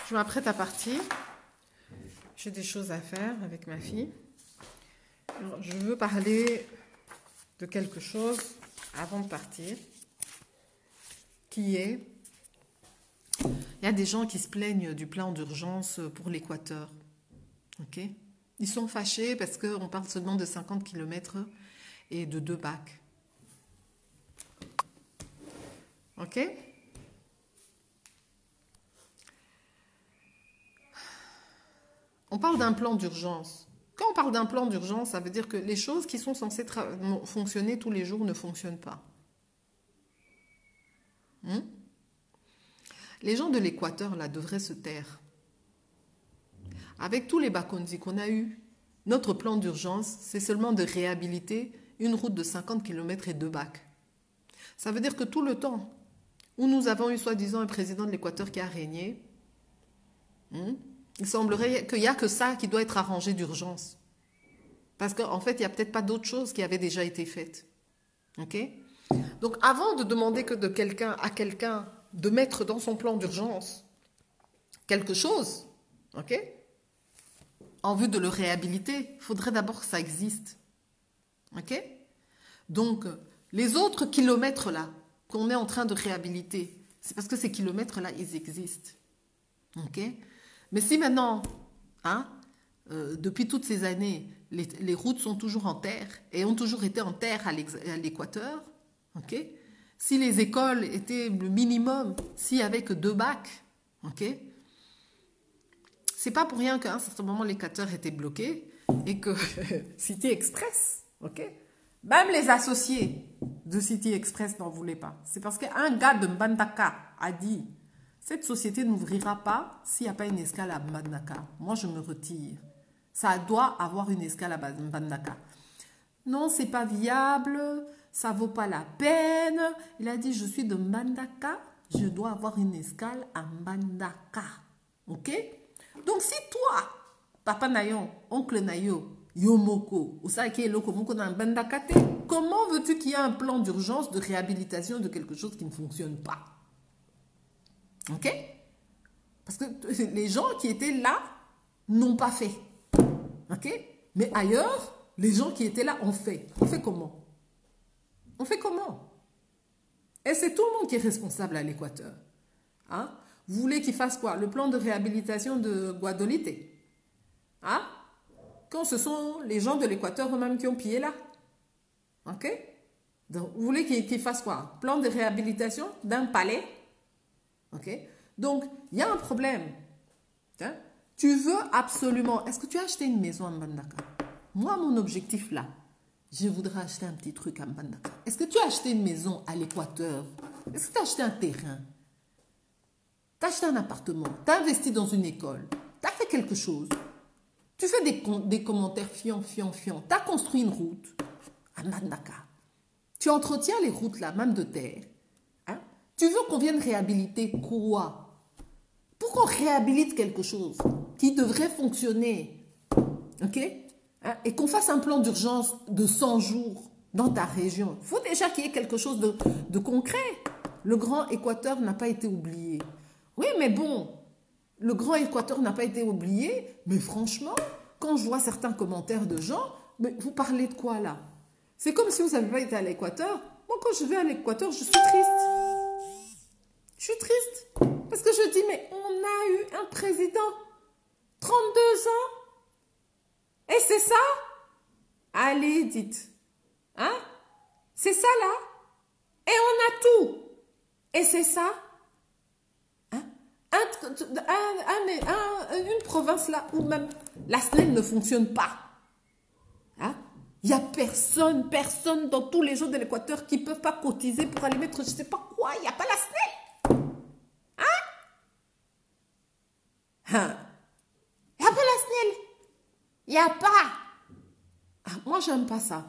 Je m'apprête à partir. J'ai des choses à faire avec ma fille. Alors, je veux parler de quelque chose avant de partir, qui est, il y a des gens qui se plaignent du plan d'urgence pour l'Équateur. Ok? Ils sont fâchés parce qu'on parle seulement de 50 km et de 2 bacs. Ok? On parle d'un plan d'urgence. Quand on parle d'un plan d'urgence, ça veut dire que les choses qui sont censées fonctionner tous les jours ne fonctionnent pas. Les gens de l'Équateur, là, devraient se taire. Avec tous les Bakonzi qu'on a eus, notre plan d'urgence, c'est seulement de réhabiliter une route de 50 km et 2 bacs. Ça veut dire que tout le temps où nous avons eu soi-disant un président de l'Équateur qui a régné, il semblerait qu'il n'y a que ça qui doit être arrangé d'urgence. Parce qu'en fait, il n'y a peut-être pas d'autres choses qui avaient déjà été faites. Ok? Donc, avant de demander que à quelqu'un de mettre dans son plan d'urgence quelque chose, ok? En vue de le réhabiliter, il faudrait d'abord que ça existe. Ok? Donc, les autres kilomètres là qu'on est en train de réhabiliter, c'est parce que ces kilomètres là, ils existent. Ok? Mais si maintenant, depuis toutes ces années, les routes sont toujours en terre et ont toujours été en terre à l'Équateur, ok? Si les écoles étaient le minimum, s'il n'y avait que 2 bacs, ok? C'est pas pour rien qu'à un certain moment l'Équateur était bloqué et que City Express, ok? Même les associés de City Express n'en voulaient pas. C'est parce qu'un gars de Mbandaka a dit: cette société n'ouvrira pas s'il n'y a pas une escale à Mbandaka. Moi, je me retire. Ça doit avoir une escale à Mbandaka. Non, c'est pas viable, ça vaut pas la peine. Il a dit: je suis de Mbandaka, je dois avoir une escale à Mbandaka. Ok? Donc, si toi, papa Nayon, oncle Nayo, Yomoko, Osaki Loko Moko dans Mbandaka, comment veux-tu qu'il y ait un plan d'urgence de réhabilitation de quelque chose qui ne fonctionne pas? Ok? Parce que les gens qui étaient là n'ont pas fait. Ok? Mais ailleurs, les gens qui étaient là ont fait. On fait comment? On fait comment? Et c'est tout le monde qui est responsable à l'Équateur. Vous voulez qu'ils fassent quoi? Le plan de réhabilitation de Guadolite? Quand ce sont les gens de l'Équateur eux-mêmes qui ont pillé là? Ok? Donc, vous voulez qu'ils fassent quoi? Plan de réhabilitation d'un palais? Ok? Donc, il y a un problème. Tu veux absolument... Est-ce que tu as acheté une maison à Mbandaka? Moi, mon objectif là, je voudrais acheter un petit truc à Mbandaka. Est-ce que tu as acheté une maison à l'Équateur? Est-ce que tu as acheté un terrain? Tu as acheté un appartement? Tu as investi dans une école? Tu as fait quelque chose? Tu fais des commentaires fiants. Tu as construit une route à Mbandaka. Tu entretiens les routes là, même de terre. Tu veux qu'on vienne réhabiliter quoi? Pour qu'on réhabilite quelque chose qui devrait fonctionner, ok? Et qu'on fasse un plan d'urgence de 100 jours dans ta région. Il faut déjà qu'il y ait quelque chose de concret. Le Grand Équateur n'a pas été oublié. Oui, mais bon, le Grand Équateur n'a pas été oublié, mais franchement, quand je vois certains commentaires de gens, mais vous parlez de quoi là? C'est comme si vous n'avez pas été à l'Équateur. Moi, quand je vais à l'Équateur, je suis triste. Je suis triste. Parce que je dis, mais on a eu un président, 32 ans, et c'est ça? Allez, dites. C'est ça là? Et on a tout. Et c'est ça? Une province là où même la SNEL ne fonctionne pas. Il n'y a personne dans tous les gens de l'Équateur qui ne peuvent pas cotiser pour aller mettre je ne sais pas quoi. Il n'y a pas la SNEL. Il n'y a pas la SNEL. Il n'y a pas. Moi, j'aime pas ça.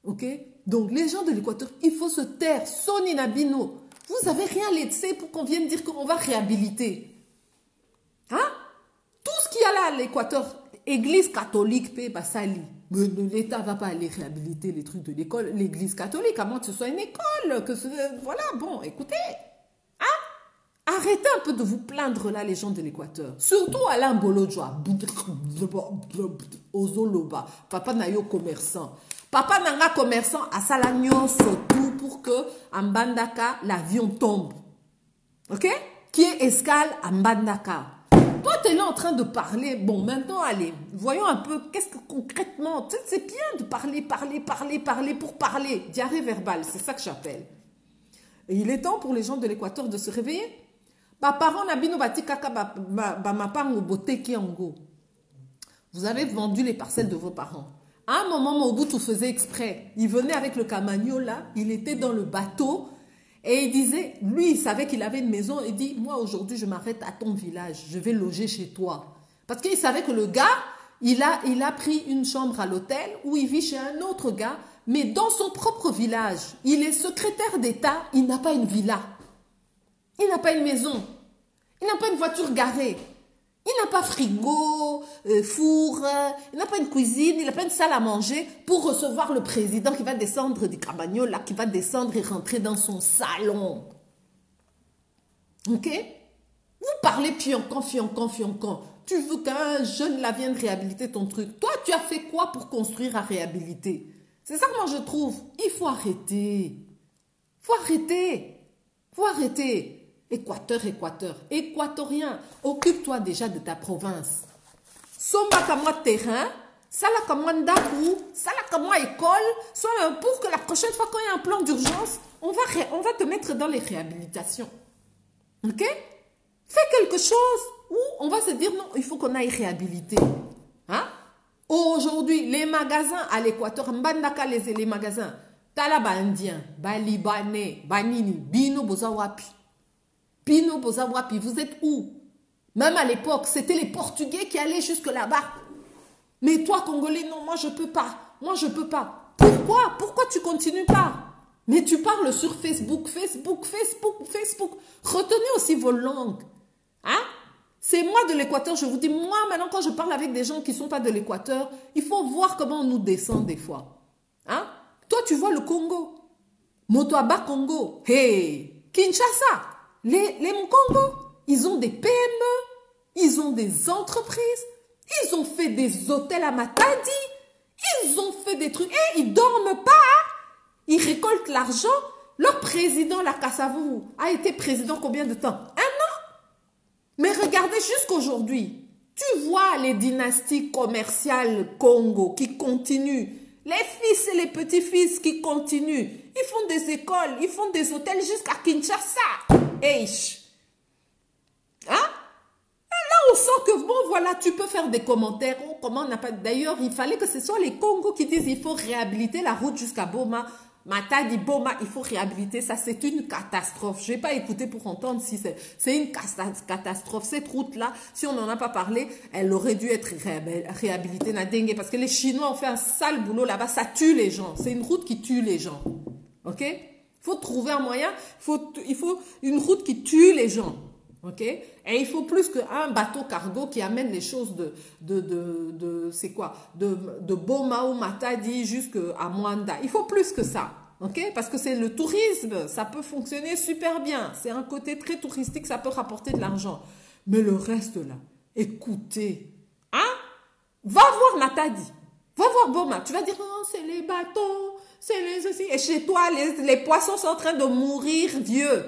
Ok? Donc, les gens de l'Équateur, il faut se taire. Soni Nabino. Vous n'avez rien laissé pour qu'on vienne dire qu'on va réhabiliter. Tout ce qu'il y a là à l'Équateur, Église catholique, Sali. L'État ne va pas aller réhabiliter les trucs de l'école, l'Église catholique, à moins que ce soit une école. Voilà, bon, écoutez. Arrêtez un peu de vous plaindre là, les gens de l'Équateur. Surtout Alain Bolodjoa. Ozoloba. Papa Nayo commerçant. Papa Nanga commerçant à Salagnon surtout pour que en Bandaka, l'avion tombe. Ok? Qui est escale à Mbandaka. Toi, tu es là en train de parler. Bon, maintenant, allez, voyons un peu, qu'est-ce que concrètement, c'est bien de parler pour parler. Diarrhée verbale, c'est ça que j'appelle. Et il est temps pour les gens de l'Équateur de se réveiller. Bah, parents, nabino bati kaka, ma part au beauté qui en go. Vous avez vendu les parcelles de vos parents. À un moment, Mobutu faisait exprès. Il venait avec le camagno là, il était dans le bateau. Et il disait, lui, il savait qu'il avait une maison. Il dit, moi, aujourd'hui, je m'arrête à ton village. Je vais loger chez toi. Parce qu'il savait que le gars, il a pris une chambre à l'hôtel où il vit chez un autre gars, mais dans son propre village. Il est secrétaire d'État, il n'a pas une villa. Il n'a pas une maison. Il n'a pas une voiture garée. Il n'a pas frigo, four, il n'a pas une cuisine, il n'a pas une salle à manger pour recevoir le président qui va descendre du Camagno, là, qui va descendre et rentrer dans son salon. Ok? Vous parlez fiancant. Tu veux qu'un jeune là vienne réhabiliter ton truc. Toi, tu as fait quoi pour construire à réhabiliter? C'est ça que moi je trouve. Il faut arrêter. Faut arrêter. Équatorien, occupe-toi déjà de ta province. Somba comme moi terrain, sala comme moi ndaku, sala comme moi école, pour que la prochaine fois quand il y a un plan d'urgence, on va te mettre dans les réhabilitations. Ok? Fais quelque chose où on va se dire non, il faut qu'on aille réhabiliter. Hein? Aujourd'hui, les magasins à l'Équateur, Mbandaka les magasins, Talaba indien, Libanais, Banini, Bino Bozawapi. Pino Bozawapi, vous êtes où? Même à l'époque, c'était les Portugais qui allaient jusque là-bas. Mais toi, Congolais, non, moi je peux pas. Pourquoi? Pourquoi tu continues pas? Mais tu parles sur Facebook. Retenez aussi vos langues. Hein? C'est moi de l'Équateur, je vous dis, moi maintenant quand je parle avec des gens qui ne sont pas de l'Équateur, il faut voir comment on nous descend des fois. Hein? Toi, tu vois le Congo. Motoaba Congo. Hey! Kinshasa. Les Mkongo, ils ont des PME, ils ont des entreprises, ils ont fait des hôtels à Matadi, ils ont fait des trucs, et ils dorment pas, ils récoltent l'argent. Leur président, la Kassavou, a été président combien de temps? 1 an. Mais regardez jusqu'aujourd'hui, tu vois les dynasties commerciales Congo qui continuent, les fils et les petits-fils qui continuent, ils font des écoles, ils font des hôtels jusqu'à Kinshasa. Eish. Hein? Là, on sent que, bon, voilà, tu peux faire des commentaires. Oh, comment on n'a pas... D'ailleurs, il fallait que ce soit les Congos qui disent il faut réhabiliter la route jusqu'à Boma. Matadi, Boma, il faut réhabiliter. Ça, c'est une catastrophe. Je n'ai pas écouté pour entendre si c'est une catastrophe. Cette route-là, si on n'en a pas parlé, elle aurait dû être réhabilitée. Parce que les Chinois ont fait un sale boulot là-bas. Ça tue les gens. C'est une route qui tue les gens. OK? Il faut trouver un moyen, il faut une route qui tue les gens. Ok? Et il faut plus qu'un bateau cargo qui amène les choses c'est quoi? De Boma ou Matadi jusqu'à Mwanda. Il faut plus que ça. Ok? Parce que c'est le tourisme, ça peut fonctionner super bien. C'est un côté très touristique, ça peut rapporter de l'argent. Mais le reste là, écoutez. Hein? Va voir Matadi. Va voir Boma. Tu vas dire, non, c'est les bateaux. C'est les aussi. Et chez toi, les poissons sont en train de mourir vieux.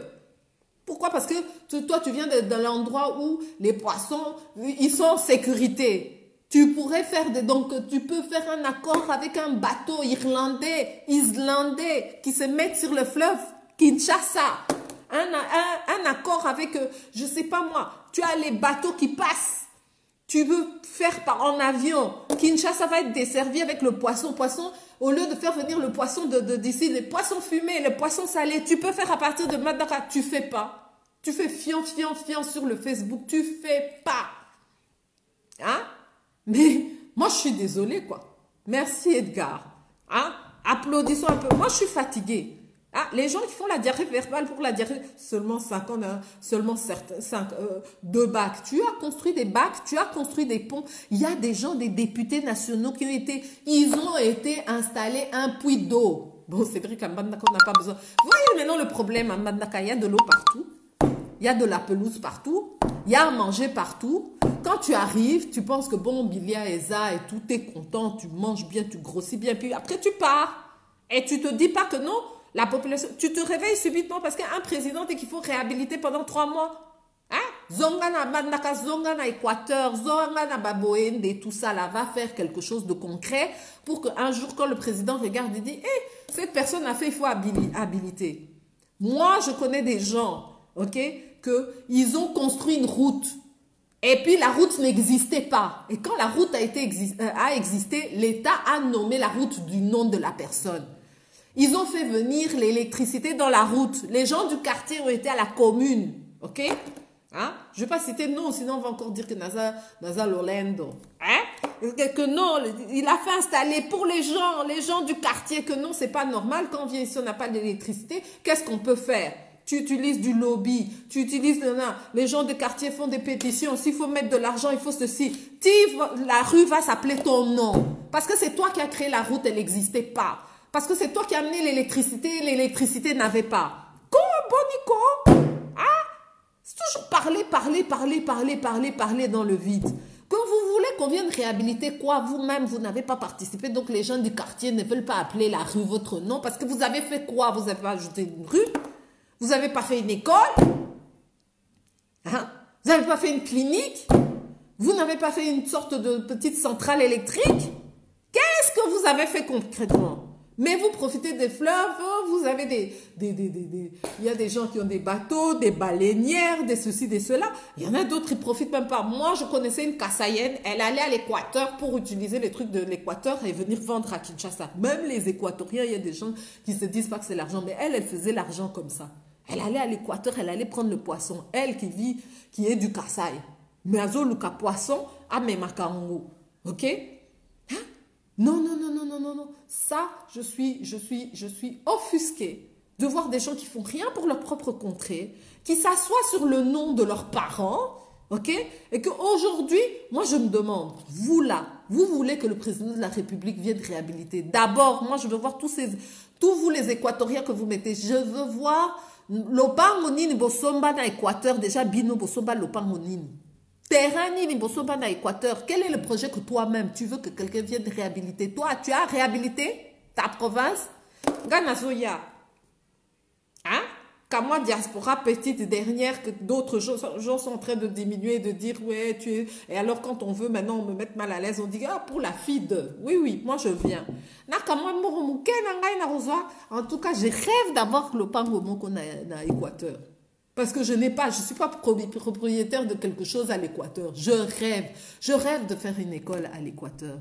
Pourquoi? Parce que toi, tu viens de l'endroit où les poissons, ils sont en sécurité. Tu pourrais donc tu peux faire un accord avec un bateau islandais qui se met sur le fleuve Kinshasa. Un accord avec, je sais pas moi, tu as les bateaux qui passent. Tu veux faire en avion. Kinshasa va être desservi avec le poisson. Au lieu de faire venir le poisson d'ici, les poissons fumés, les poissons salés, tu peux faire à partir de Madaka. Tu fais pas. Tu fais fian sur le Facebook. Tu fais pas. Hein? Mais moi, je suis désolée, quoi. Merci, Edgar. Hein? Applaudissons un peu. Moi, je suis fatiguée. Ah, les gens qui font la diarrhée verbale pour la diarrhée, seulement 5 ans, seulement 2 bacs. Tu as construit des bacs, tu as construit des ponts. Il y a des gens, des députés nationaux qui ils ont été installés un puits d'eau. Bon, c'est vrai qu'à Mbandaka, on n'a pas besoin. Voyez maintenant le problème à Mbandaka, il y a de l'eau partout. il y a de la pelouse partout, il y a à manger partout. Quand tu arrives, tu penses que bon, Bilia et ça et tout, tu es content, tu manges bien, tu grossis bien, puis après tu pars. Et tu te dis pas que non, la population, tu te réveilles subitement parce qu'un président et qu'il faut réhabiliter pendant 3 mois. Hein? Zongana Mandaka, Zongana Équateur, Zongana Baboende, tout ça là va faire quelque chose de concret pour qu'un jour, quand le président regarde, il dit, hey, cette personne a fait, il faut habiliter. Moi, je connais des gens, ok, qu'ils ont construit une route. Et puis la route n'existait pas. Et quand la route a existé, l'État a nommé la route du nom de la personne. Ils ont fait venir l'électricité dans la route. Les gens du quartier ont été à la commune. Ok? Hein? Je ne vais pas citer de nom, sinon on va encore dire que Naza Lolendo. Hein? Que non, il a fait installer pour les gens du quartier, que non, c'est pas normal. Quand on vient ici, on n'a pas d'électricité. Qu'est-ce qu'on peut faire? Tu utilises du lobby, tu utilises les gens de quartier font des pétitions, s'il faut mettre de l'argent, il faut ceci. La rue va s'appeler ton nom. Parce que c'est toi qui as créé la route, elle n'existait pas. Parce que c'est toi qui as amené l'électricité n'avait pas. Bon Nico, hein? C'est toujours parler dans le vide. Quand vous voulez qu'on vienne réhabiliter quoi, vous-même, vous n'avez pas participé, donc les gens du quartier ne veulent pas appeler la rue votre nom, parce que vous avez fait quoi? Vous avez ajouté une rue? Vous n'avez pas fait une école, hein? Vous n'avez pas fait une clinique, vous n'avez pas fait une sorte de petite centrale électrique. Qu'est-ce que vous avez fait concrètement? Mais vous profitez des fleuves, vous avez il y a des gens qui ont des bateaux, des baleinières, des ceci, des cela. Il y en a d'autres qui ne profitent même pas. Moi, je connaissais une Kassaïenne, elle allait à l'Équateur pour utiliser les trucs de l'Équateur et venir vendre à Kinshasa. Même les Équatoriens, il y a des gens qui se disent pas que c'est l'argent, mais elle faisait l'argent comme ça. Elle allait à l'Équateur, elle allait prendre le poisson. Elle qui est du Kassai. Mais azo luka poisson, à Memakaongo. Ok? Hein? Non. Ça, je suis offusquée de voir des gens qui font rien pour leur propre contrée, qui s'assoient sur le nom de leurs parents, ok? Et qu'aujourd'hui, moi je me demande, vous là, vous voulez que le président de la République vienne réhabiliter. D'abord, moi je veux voir tous vous les Équatoriens que vous mettez, je veux voir Lopangonini Bosomba na Équateur, déjà Bino Bosomba Lopangonini. Terrani ni Bosomba na Équateur, quel est le projet que toi-même, tu veux que quelqu'un vienne réhabiliter? Toi, tu as réhabilité ta province? Gana Zoya. Hein? Qu'à moi, diaspora petite dernière, que d'autres gens sont en train de diminuer, de dire, ouais, tu es... Et alors, quand on veut maintenant me mettre mal à l'aise, on dit, ah, pour la fille de... Oui, moi, je viens. En tout cas, je rêve d'avoir le pangomo qu'on a à Équateur. Parce que je suis pas propriétaire de quelque chose à l'Équateur. Je rêve de faire une école à l'Équateur.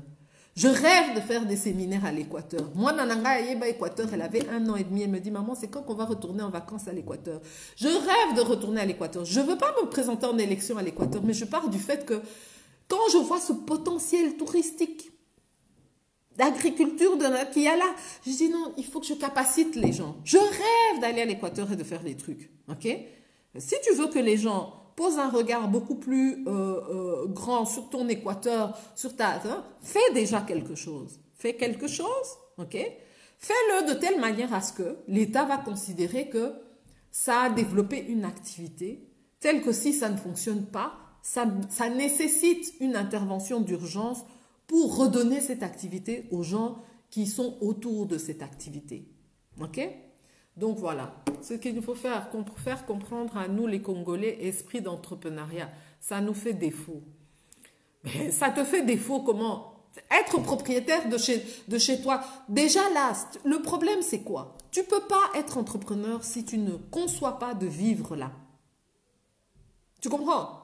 Je rêve de faire des séminaires à l'Équateur. Moi, Nananga Ayeba Équateur, elle avait 1 an et demi. Elle me dit, maman, c'est quand qu'on va retourner en vacances à l'Équateur? Je rêve de retourner à l'Équateur. Je ne veux pas me présenter en élection à l'Équateur, mais je pars du fait que quand je vois ce potentiel touristique d'agriculture qu'il y a là, je dis non, il faut que je capacite les gens. Je rêve d'aller à l'Équateur et de faire des trucs. Ok? Si tu veux que les gens posent un regard beaucoup plus grand sur ton Équateur, sur fais déjà quelque chose. Fais quelque chose, ok? Fais-le de telle manière à ce que l'État va considérer que ça a développé une activité, telle que si ça ne fonctionne pas, ça nécessite une intervention d'urgence pour redonner cette activité aux gens qui sont autour de cette activité. Ok? Donc voilà, ce qu'il nous faut faire comprendre à nous les Congolais, esprit d'entrepreneuriat, ça nous fait défaut. Mais ça te fait défaut comment? Être propriétaire de chez toi. Déjà là, le problème c'est quoi? Tu ne peux pas être entrepreneur si tu ne conçois pas de vivre là. Tu comprends?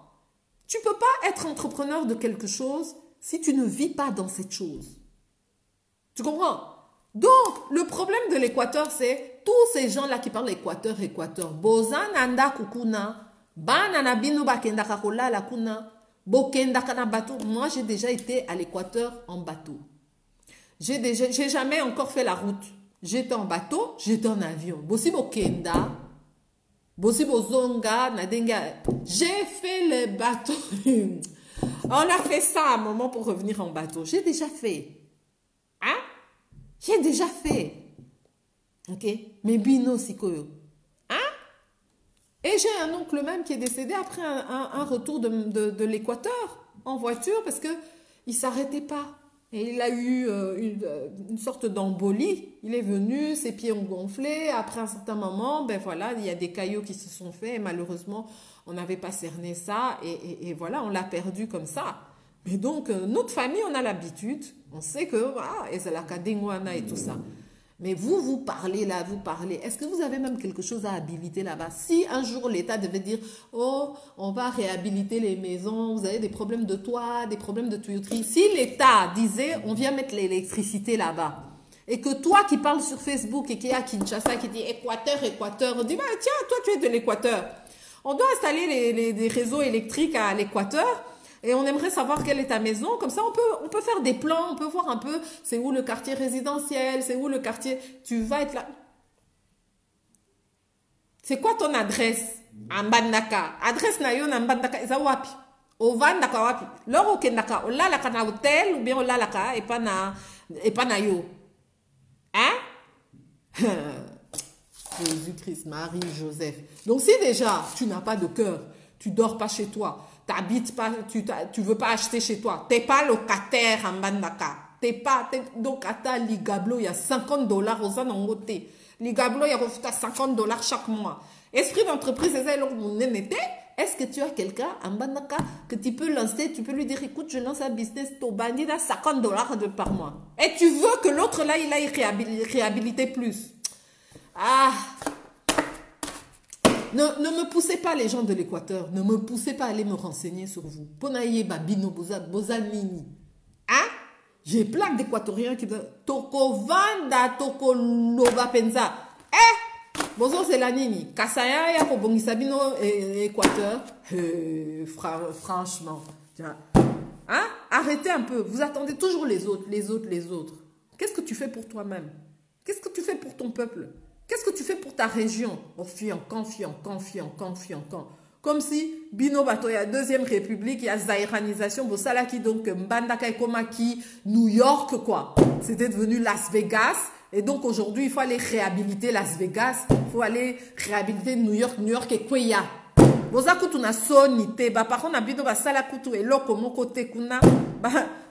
Tu ne peux pas être entrepreneur de quelque chose si tu ne vis pas dans cette chose. Tu comprends? Donc, le problème de l'Équateur, c'est tous ces gens-là qui parlent Équateur. Bozananda kukuna, banana bino bakendaka kolala kuna, bokendaka na bateau. Moi, j'ai déjà été à l'Équateur en bateau. J'ai jamais encore fait la route. J'étais en bateau, j'étais en avion. Bosi bokenda, bosi bozonga, nadenga. J'ai fait le bateau. On a fait ça à un moment pour revenir en bateau. J'ai déjà fait. Hein? J'ai déjà fait. Ok? Mais bino sikoyo. Hein? Et j'ai un oncle même qui est décédé après un retour de l'Équateur en voiture parce que il s'arrêtait pas. Et il a eu une sorte d'embolie. Il est venu, ses pieds ont gonflé. Après un certain moment, ben voilà, il y a des caillots qui se sont faits. Et malheureusement, on n'avait pas cerné ça. Et voilà, on l'a perdu comme ça. Mais donc, notre famille, on a l'habitude. On sait que, voilà, et c'est la Kadengwana et tout ça. Mais vous parlez là, vous parlez. Est-ce que vous avez même quelque chose à habiliter là-bas? Si un jour l'État devait dire, oh, on va réhabiliter les maisons, vous avez des problèmes de toit, des problèmes de tuyauterie. Si l'État disait, on vient mettre l'électricité là-bas, et que toi qui parles sur Facebook et qui est à Kinshasa, qui dit Équateur, Équateur, on dit, bah, tiens, toi tu es de l'Équateur. On doit installer des réseaux électriques à l'Équateur. Et on aimerait savoir quelle est ta maison. Comme ça, on peut faire des plans, on peut voir un peu c'est où le quartier résidentiel, c'est où le quartier... Tu vas être là. C'est quoi ton adresse? Ambandaka. Adresse na yo na Mbandaka. Eza wapi? Ovandaka wapi? Loro okendaka. Olalaka na hôtel ou bien olalaka et pas na yo. Hein? Jésus-Christ, Marie, Joseph. Donc si déjà tu n'as pas de cœur, tu dors pas chez toi, t'habites pas, tu veux pas acheter chez toi, t'es pas locataire en Bandaka, donc à Ligablo, il y a $50 aux anongotés. Ligablo, il y a $50 chaque mois. Esprit d'entreprise, est-ce que tu as quelqu'un en Bandaka que tu peux lancer, tu peux lui dire, écoute, je lance un business, ton bandit à $50 par mois. Et tu veux que l'autre là, il aille réhabiliter plus. Ah, ne me poussez pas les gens de l'Équateur. Ne me poussez pas à aller me renseigner sur vous. Ponaye babino bozanini. Hein? J'ai plein d'Équatoriens qui disent Toko vanda, toko loba penza. Bozo c'est la nini. Kasaya ya ko bongisabino Équateur. Franchement. Hein? Arrêtez un peu. Vous attendez toujours les autres, les autres, les autres. Qu'est-ce que tu fais pour toi-même? Qu'est-ce que tu fais pour ton peuple? Qu'est-ce que tu fais pour ta région? Oh, fiancan. Comme si Bino Bato, il y a Deuxième République, il y a zaïranisation, Bosala qui donc Mbandaka et Komaki, New York, quoi. C'était devenu Las Vegas. Et donc aujourd'hui, il faut aller réhabiliter Las Vegas. Il faut aller réhabiliter New York et Kweya. Boza kutu na sonite, ba par contre, Bino Basala kutu et loko mon côté kuna,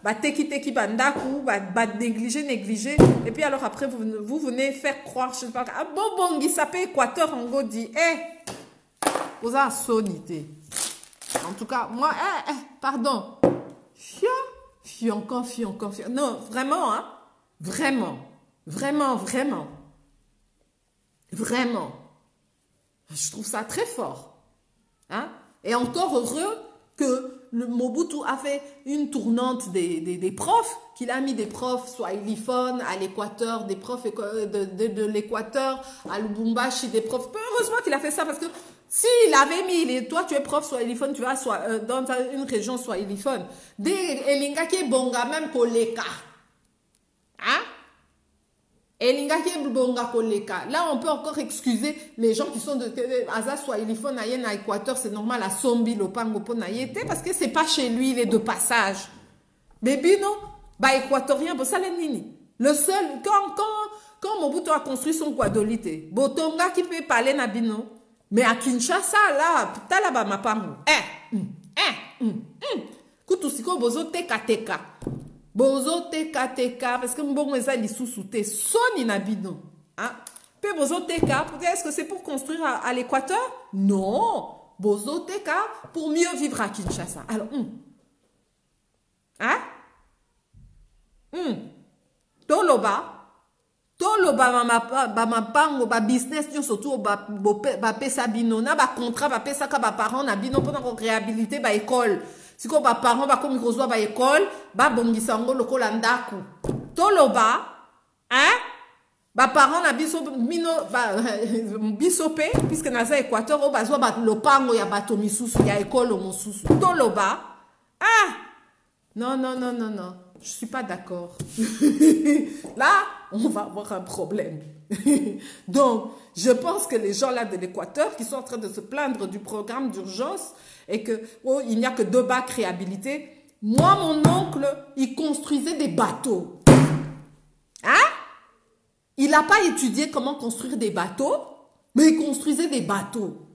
ba teki bandaku, ba négliger. Et puis alors après, vous venez faire croire, je sais pas, ah bon, il s'appelle Équateur, en gros dit, Boza sonite. En tout cas, moi, pardon. Fiancan. Non, vraiment, hein. Vraiment. Je trouve ça très fort. Hein? Et encore heureux que le Mobutu a fait une des profs, qu'il a mis des profs swahiliphones à l'Équateur, des profs de l'Équateur à Lubumbashi, des profs. Heureusement qu'il a fait ça parce que s'il avait mis, toi tu es prof swahiliphone, tu vas dans une région swahiliphone, des Elingaki Bonga même Koleka. Hein? Là, on peut encore excuser les gens qui sont de Asa Swahiliphone, à Équateur, c'est normal, à Sombi, Lopango, Ponayete, parce que c'est pas chez lui, il est de passage. Mais non, bah, Équatorien, bah, ça nini. Le seul, quand Mobutu a construit son Guadolite, Botonga qui peut parler Nabino, mais à Kinshasa, là, putain, là, bah, ma parole. Koutousiko, bozo teka. Bozo teka, parce que bon, les ali sous-souté, soni nabino. Hein? Puis bozo teka, est-ce que c'est pour construire à l'Équateur? Non. Bozo teka, pour mieux vivre à Kinshasa. Alors, hein? Toloba, ma pango, ba business, surtout, ba pesa bino, na ba contrat, ba pesa ka ba parents, na bino, pour réhabiliter ba école. Si ko ba parents ba comme kozwa ba école ba bongisa ngo lokola ndaku toloba hein ba parents na biso mino ba bisope puisque naza Équateur o bazwa ba lopango ya bato misusu ya école mosusu toloba non je suis pas d'accord. Là on va avoir un problème. Donc je pense que les gens là de l'Équateur qui sont en train de se plaindre du programme d'urgence et que il n'y a que 2 bacs réhabilités. Moi, mon oncle, il construisait des bateaux. Hein? Il n'a pas étudié comment construire des bateaux, mais il construisait des bateaux.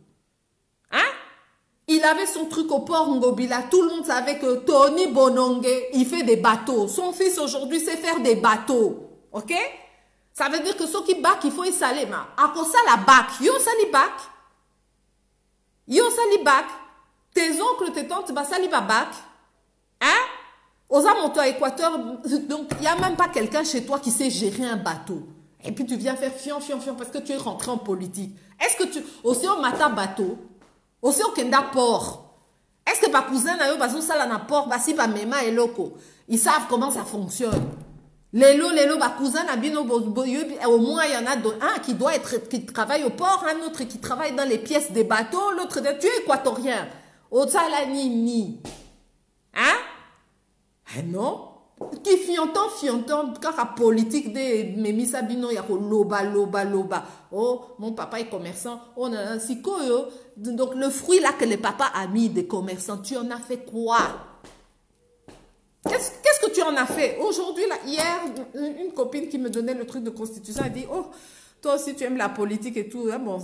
Il avait son truc au port Ngobila. Tout le monde savait que Tony Bonongue, il fait des bateaux. Son fils aujourd'hui sait faire des bateaux. Ok? Ça veut dire que ceux qui bac, il faut y saler. Mais à cause ça, la bac. Yo sali bac. Yo sali bac. Tes oncles, tes tantes, bah sali ba bac. Hein? Aux amonteurs Équateur, donc il n'y a même pas quelqu'un chez toi qui sait gérer un bateau. Et puis tu viens faire fion parce que tu es rentré en politique. Est-ce que tu... Aussi au matin bateau, aussi au kenda port. Est-ce que ma cousin n'a pas besoin de port, si ma maman est loco. Ils savent comment ça fonctionne. Lélo, ma cousin n'a bien au moins il y en a un qui travaille au port, un autre qui travaille dans les pièces des bateaux, l'autre tu es équatorien. Au la ni. Hein? Eh non? Qui fiantant, car la politique de Memi Sabino, il y a loba. Oh, mon papa est commerçant. On a un siko. Donc, le fruit là que le papa a mis des commerçants, tu en as fait quoi? Qu'est-ce que tu en as fait? Aujourd'hui, là, hier, une copine qui me donnait le truc de constitution a dit, oh, toi aussi tu aimes la politique et tout. Hein, bon,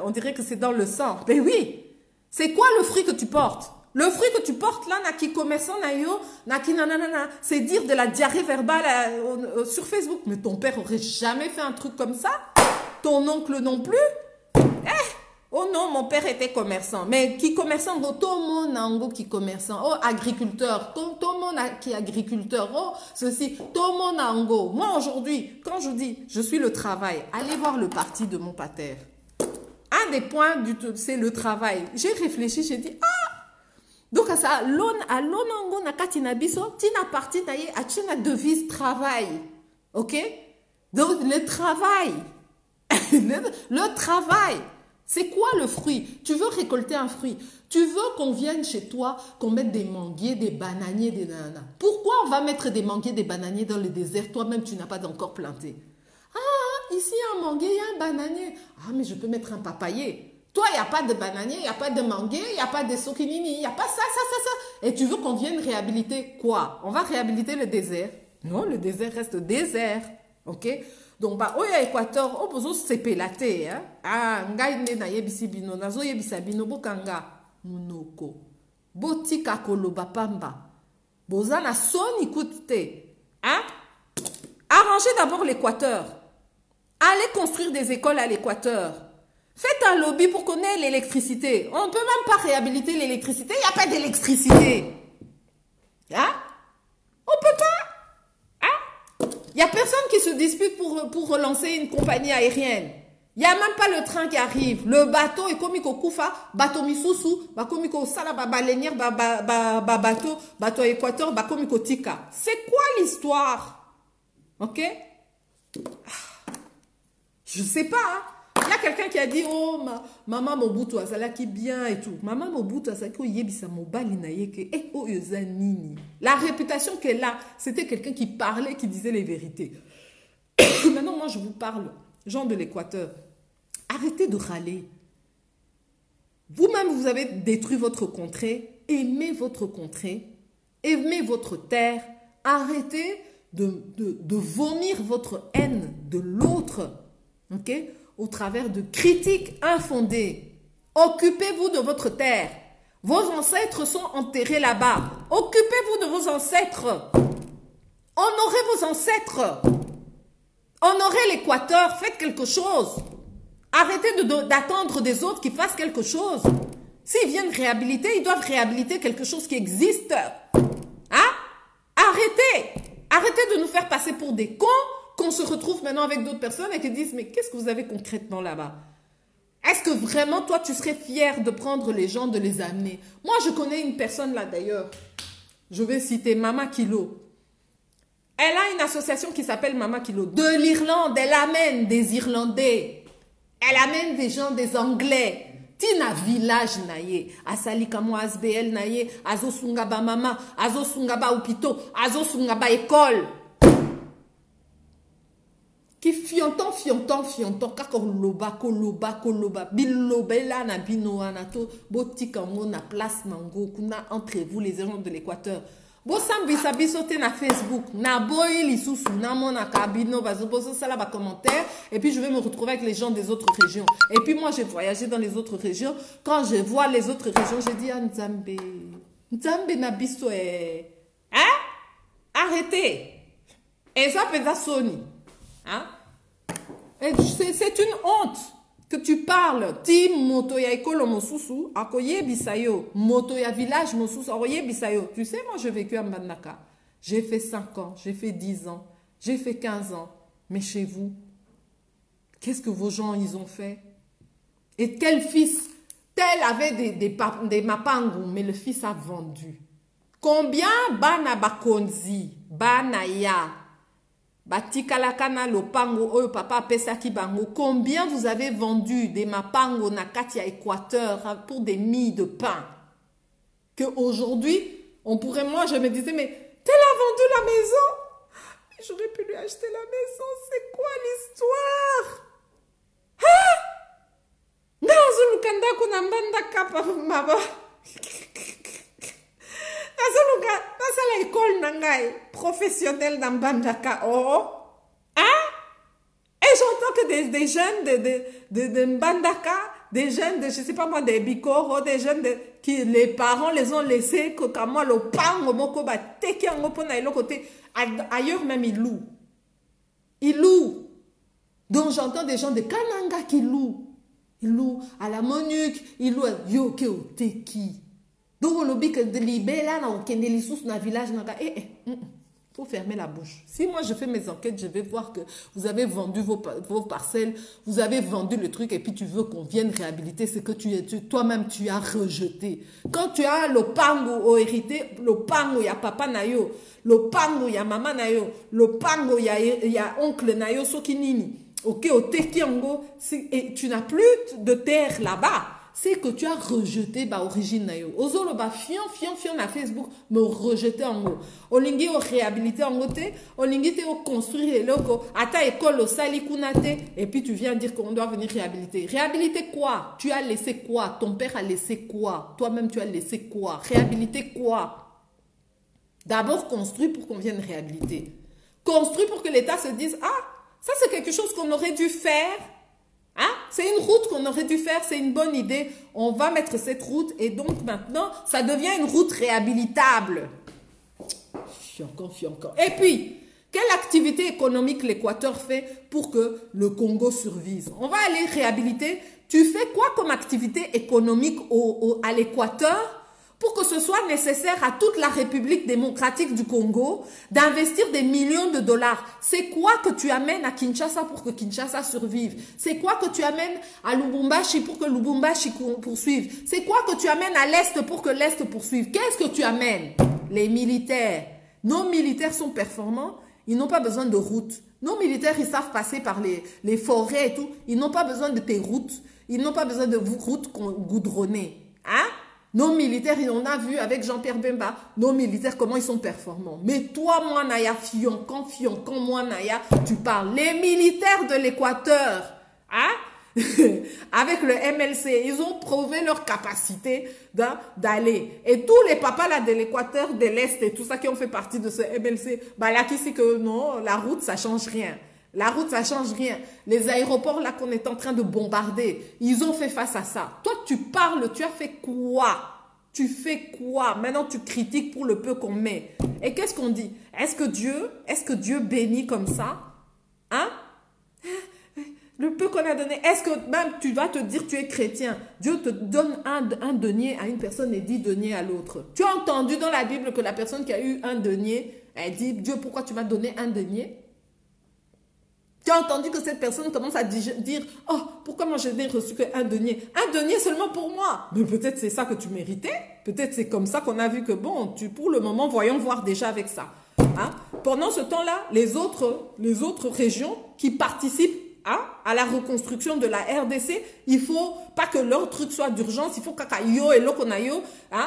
on dirait que c'est dans le sang. Mais oui, c'est quoi le fruit que tu portes? Le fruit que tu portes là, naki commerçant nayo, naki nanana, c'est dire de la diarrhée verbale sur Facebook. Mais ton père aurait jamais fait un truc comme ça. Ton oncle non plus. Oh non, mon père était commerçant. Mais qui commerçant? Tout le monde qui commerçant. Oh, agriculteur. Tout le monde qui est agriculteur. Oh, ceci. Tout le monde ango. Moi aujourd'hui, quand je dis je suis le travail, allez voir le parti de mon pater. Un des points c'est le travail. J'ai réfléchi, j'ai dit donc à ça, l'onango na katina biso, tina parti taillé à tina devise travail. Ok? Donc le travail. le travail. C'est quoi le fruit? Tu veux récolter un fruit. Tu veux qu'on vienne chez toi, qu'on mette des manguiers, des bananiers, des nananas. Pourquoi on va mettre des manguiers, des bananiers dans le désert? Toi-même, tu n'as pas encore planté. Ah, ici, il y a un manguier, il y a un bananier. Ah, mais je peux mettre un papayer. Toi, il n'y a pas de bananier, il n'y a pas de manguier, il n'y a pas de sokinini, il n'y a pas ça. Et tu veux qu'on vienne réhabiliter quoi? On va réhabiliter le désert? Non, le désert reste désert. Ok? Donc, bah, oya Équateur, on peut se pélater, hein? Ah, ngai na yebisi bino, nazo yebisa bino, bokanga, munoko. Botika koloba pamba. Bozana son écoute, hein? Arrangez d'abord l'Équateur. Allez construire des écoles à l'Équateur. Faites un lobby pour qu'on ait l'électricité. On ne peut même pas réhabiliter l'électricité, il n'y a pas d'électricité. Hein? On ne peut pas. Il n'y a personne qui se dispute pour relancer une compagnie aérienne. Il n'y a même pas le train qui arrive. Le bateau est comme il Koufa, bateau Misusu, comme il Sala, baleinière, bateau Équateur, comme il Tika. C'est quoi l'histoire? Ok? Je ne sais pas. Hein? Il y a quelqu'un qui a dit, oh, maman Mobutu azala qui bien et tout. Maman Mobutu azala qui yebisa mobali na yeke. Eh, oh, nini. La réputation qu'elle a, c'était quelqu'un qui parlait, qui disait les vérités. Maintenant, moi, je vous parle, gens de l'Équateur. Arrêtez de râler. Vous-même, vous avez détruit votre contrée. Aimez votre contrée. Aimez votre terre. Arrêtez de vomir votre haine de l'autre. Ok? Au travers de critiques infondées. Occupez-vous de votre terre. Vos ancêtres sont enterrés là-bas. Occupez-vous de vos ancêtres. Honorez vos ancêtres. Honorez l'Équateur. Faites quelque chose. Arrêtez d'attendre des autres qui fassent quelque chose. S'ils viennent réhabiliter, ils doivent réhabiliter quelque chose qui existe. Hein? Arrêtez. Arrêtez de nous faire passer pour des cons, qu'on se retrouve maintenant avec d'autres personnes et qui disent, mais qu'est-ce que vous avez concrètement là-bas? Est-ce que vraiment, toi, tu serais fier de prendre les gens, de les amener? Moi, je connais une personne là, d'ailleurs. Je vais citer Mama Kilo. Elle a une association qui s'appelle Mama Kilo. De l'Irlande, elle amène des Irlandais. Elle amène des gens, des Anglais. Tina village naye, asali kamo asbl naye, azo sungaba mama, azo sungaba upito, azo sungaba école. Qui fiantant, kako koloba, bilobela na bino anato, botika mo na place nango, kuna entre vous les gens de l'Équateur. bosambisa biso te na Facebook, na boyi lisusu, na mona kabino, bazoboso sala ba commentaire, et puis je vais me retrouver avec les gens des autres régions. Et puis moi j'ai voyagé dans les autres régions. Quand je vois les autres régions, je dis ah Nzambe, Nzambe na biso hein? Arrêtez. Et ça peut être Sony, hein? C'est une honte que tu parles. Ti moto ya ekolo mosusu, akoye bisayo, moto ya village mosusu, akoye bisayo. Tu sais, moi j'ai vécu à Mbandaka. J'ai fait 5 ans, j'ai fait 10 ans, j'ai fait 15 ans. Mais chez vous, qu'est-ce que vos gens ils ont fait? Et quel fils? Tel avait des mapango, mais le fils a vendu. Combien bana bakonzi, bana ya, batikalakana lopango, oyo papa pesaki bango, combien vous avez vendu des mapango na Katia Équateur pour des milles de pain? Que aujourd'hui, on pourrait, moi je me disais, mais tel a vendu la maison? J'aurais pu lui acheter la maison, c'est quoi l'histoire? Hein? Nazulukanda kunambanda kapa maba. Nazuluka, l'école nangai professionnelle dans Bandaka. Oh, hein? Et j'entends que des jeunes de Mbandaka, des jeunes de, je sais pas moi, des Bikoro, des jeunes qui les parents les ont laissés, que comme moi, le pango, moko, ba, teki en opo na côté. Ailleurs même, ils louent. Ils louent. Donc j'entends des gens de Kananga qui louent. Ils louent à la Monuque, ils louent à Yokeo Teki. Donc on oublie que de libérer là, on a des sous dans le village. Faut fermer la bouche. Si moi je fais mes enquêtes, je vais voir que vous avez vendu vos parcelles, vous avez vendu le truc et puis tu veux qu'on vienne réhabiliter ce que toi-même tu as rejeté. Quand tu as le pango au hérité, le pango ya papa nayo, le pango ya maman nayo, le pango ya oncle nayo sokinini. Ok, au tekiango, et tu n'as plus de terre là-bas. C'est que tu as rejeté ba origine nayo. Ozolo ba fion na Facebook me rejeter en haut. Olingi o réhabiliter en haut te, olingi te o construire les locaux, ata école au sali kunate, et puis tu viens dire qu'on doit venir réhabiliter. Réhabiliter quoi? Tu as laissé quoi? Ton père a laissé quoi? Toi-même tu as laissé quoi? Réhabiliter quoi? D'abord construire pour qu'on vienne réhabiliter. Construire pour que l'État se dise, ah, ça c'est quelque chose qu'on aurait dû faire. Hein? C'est une route qu'on aurait dû faire, c'est une bonne idée. On va mettre cette route et donc maintenant, ça devient une route réhabilitable. Fiancant. Et puis, quelle activité économique l'Équateur fait pour que le Congo survive? On va aller réhabiliter. Tu fais quoi comme activité économique à l'Équateur pour que ce soit nécessaire à toute la République démocratique du Congo d'investir des millions de dollars? C'est quoi que tu amènes à Kinshasa pour que Kinshasa survive? C'est quoi que tu amènes à Lubumbashi pour que Lubumbashi poursuive? C'est quoi que tu amènes à l'Est pour que l'Est poursuive? Qu'est-ce que tu amènes? Les militaires. Nos militaires sont performants, ils n'ont pas besoin de routes. Nos militaires, ils savent passer par les forêts et tout. Ils n'ont pas besoin de tes routes. Ils n'ont pas besoin de routes goudronnées. Hein? Nos militaires, on a vu avec Jean-Pierre Bemba, nos militaires, comment ils sont performants. Mais toi, moi, Naya, Fioncan, moi, Naya, tu parles. Les militaires de l'Équateur, hein? Avec le MLC, ils ont prouvé leur capacité d'aller. Et tous les papas là de l'Équateur, de l'Est et tout ça qui ont fait partie de ce MLC, bah là, qui sait que non, la route, ça change rien. La route, ça change rien. Les aéroports là qu'on est en train de bombarder, ils ont fait face à ça. Toi, tu parles, tu as fait quoi? Tu fais quoi? Maintenant, tu critiques pour le peu qu'on met. Et qu'est-ce qu'on dit? Est-ce que Dieu bénit comme ça? Hein? Le peu qu'on a donné, est-ce que même tu vas te dire tu es chrétien, Dieu te donne un denier à une personne et 10 deniers à l'autre. Tu as entendu dans la Bible que la personne qui a eu un denier, elle dit, Dieu, pourquoi tu m'as donné un denier? Tu as entendu que cette personne commence à dire, oh, pourquoi moi je n'ai reçu qu'un denier? Un denier seulement pour moi. Mais peut-être c'est ça que tu méritais. Peut-être c'est comme ça qu'on a vu que bon, pour le moment, voyons voir déjà avec ça. Hein? Pendant ce temps-là, les autres régions qui participent à la reconstruction de la RDC, il faut pas que leur truc soit d'urgence, il faut qu'akayo et lokonayo,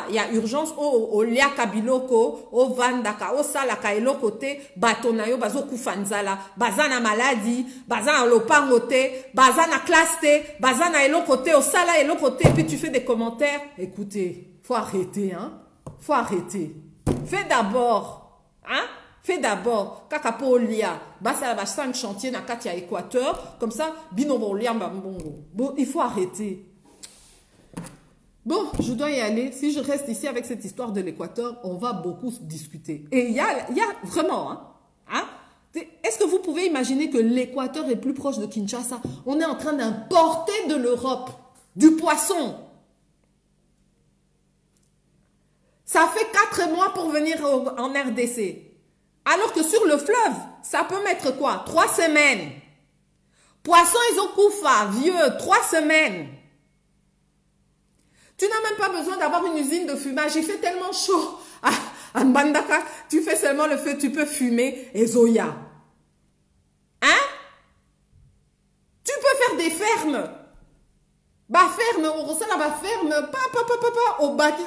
il y a urgence au liaka biloko, au vandaka, au salaka et lokote, batonayo, bazo kufanzala, bazana maladie, bazana lopangote, bazana classe, bazana et lokote, au sala et lokote, et puis tu fais des commentaires. Écoutez, faut arrêter, hein, faut arrêter. Fais d'abord. Hein? Fais d'abord. Kakapolia. Basa ba 5 chantiers na Katia Équateur. Comme ça, binobolia mbongo. Bon, il faut arrêter. Bon, je dois y aller. Si je reste ici avec cette histoire de l'Équateur, on va beaucoup discuter. Et il y a vraiment, hein? Est-ce que vous pouvez imaginer que l'Équateur est plus proche de Kinshasa? On est en train d'importer de l'Europe du poisson. Ça fait 4 mois pour venir en RDC. Alors que sur le fleuve, ça peut mettre quoi? 3 semaines. Poisson, ils ont Koufa, vieux, 3 semaines. Tu n'as même pas besoin d'avoir une usine de fumage. Il fait tellement chaud. À Mbandaka, tu fais seulement le feu, tu peux fumer et Zoya. Hein? Tu peux faire des fermes. Bah ferme, on ressent la ferme,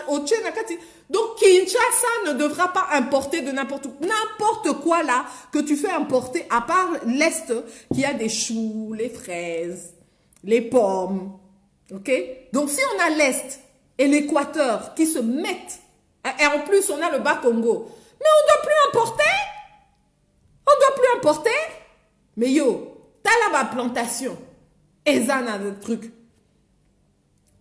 au Tchénakati. Donc Kinshasa ne devra pas importer de n'importe quoi là que tu fais importer, à part l'Est qui a des choux, les fraises, les pommes. Ok? Donc si on a l'Est et l'Équateur qui se mettent, et en plus on a le Bas-Congo, mais on ne doit plus importer. On ne doit plus importer. Mais yo, t'as là-bas plantation. Et ça a des trucs.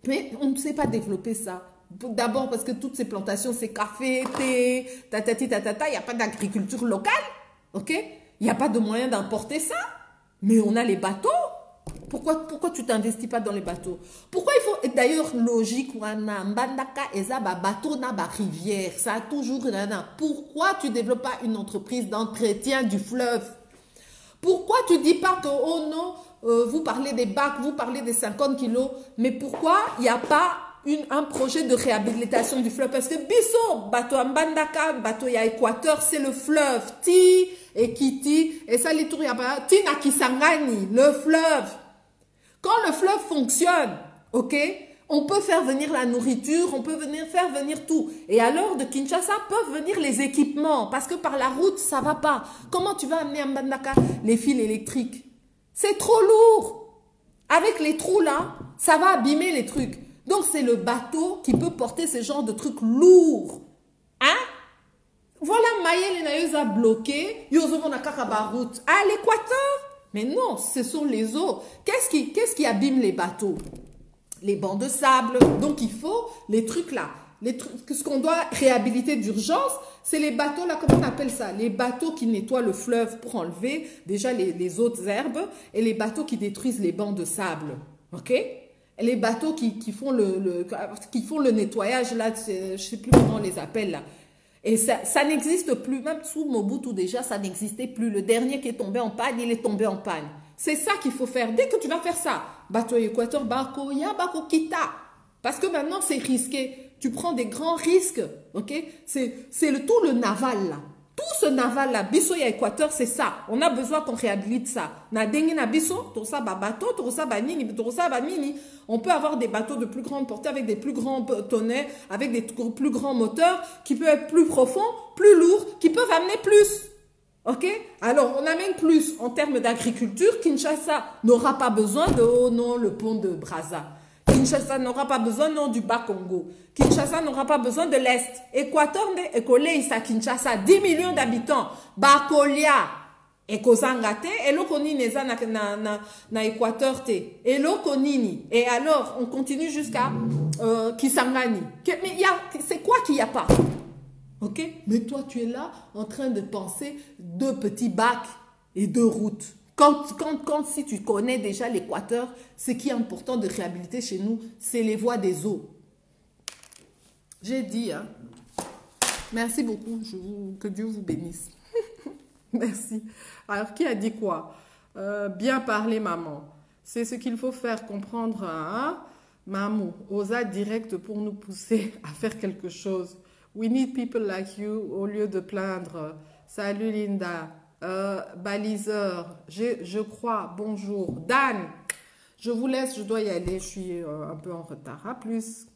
Mais on ne sait pas développer ça. D'abord parce que toutes ces plantations, c'est café, thé, tatati, tatata, il n'y a pas d'agriculture locale. Ok? Il n'y a pas de moyen d'importer ça. Mais on a les bateaux. Pourquoi tu t'investis pas dans les bateaux? Pourquoi il faut... D'ailleurs, logique, Mbandaka, Eza, bateau, na, rivière. Ça a toujours... Pourquoi tu ne développes pas une entreprise d'entretien du fleuve? Pourquoi tu ne dis pas que, oh non, vous parlez des bacs, vous parlez des 50 kilos, mais pourquoi il n'y a pas un projet de réhabilitation du fleuve? Parce que Bisso, bateau Mbandaka, bateau ya Équateur, c'est le fleuve. Ti et Kiti, et ça les tours, Ti na Kisangani, le fleuve. Quand le fleuve fonctionne, ok, on peut faire venir la nourriture, on peut faire venir tout. Et alors, de Kinshasa peuvent venir les équipements, parce que par la route, ça ne va pas. Comment tu vas amener à Mbandaka les fils électriques? C'est trop lourd. Avec les trous là, ça va abîmer les trucs. Donc, c'est le bateau qui peut porter ce genre de trucs lourds. Hein? Voilà, Maïel et Naïs a bloqué. Yozomo na route à l'Équateur. Mais non, ce sont les eaux. Qu'est-ce qui abîme les bateaux? Les bancs de sable. Donc, il faut les trucs là. Ce qu'on doit réhabiliter d'urgence, c'est les bateaux là, comment on appelle ça? Les bateaux qui nettoient le fleuve pour enlever déjà les autres herbes et les bateaux qui détruisent les bancs de sable. Ok? Et les bateaux qui font le nettoyage là, je ne sais plus comment on les appelle là. Et ça n'existe plus, même sous Mobutu déjà, ça n'existait plus. Le dernier qui est tombé en panne, il est tombé en panne. C'est ça qu'il faut faire. Dès que tu vas faire ça, bateau Équateur, bako ya, bako kita. Parce que maintenant, c'est risqué. Tu prends des grands risques, ok? C'est tout le naval là. Tout ce naval là, biso ya Équateur, c'est ça. On a besoin qu'on réhabilite ça. Na dengi na biso, tosa ba bateau, tosa ba nini, tosa ba nini. On peut avoir des bateaux de plus grande portée avec des plus grands tonnets, avec des plus grands moteurs, qui peuvent être plus profonds, plus lourds, qui peuvent amener plus. Ok? Alors, on amène plus en termes d'agriculture. Kinshasa n'aura pas besoin de, oh non, le pont de Brazza. Kinshasa n'aura pas besoin non du Bas-Congo. Kinshasa n'aura pas besoin de l'Est. Équateur ne écolé à Kinshasa, 10 millions d'habitants. Bakolia, ekozangate, eloko neza na Équateur te. Eloko nini. Et alors, on continue jusqu'à Kisangani. Mais c'est quoi qu'il n'y a pas? Ok? Mais toi, tu es là en train de penser 2 petits bacs et 2 routes. Si tu connais déjà l'Équateur, ce qui est important de réhabiliter chez nous, c'est les voies des eaux. J'ai dit, hein. Merci beaucoup. Que Dieu vous bénisse. Merci. Alors, qui a dit quoi? Bien parler, maman. C'est ce qu'il faut faire comprendre à Maman. Osa direct pour nous pousser à faire quelque chose. We need people like you au lieu de plaindre. Salut Linda. Baliseur, je crois, bonjour. Dan, je vous laisse, je dois y aller, je suis un peu en retard. À plus.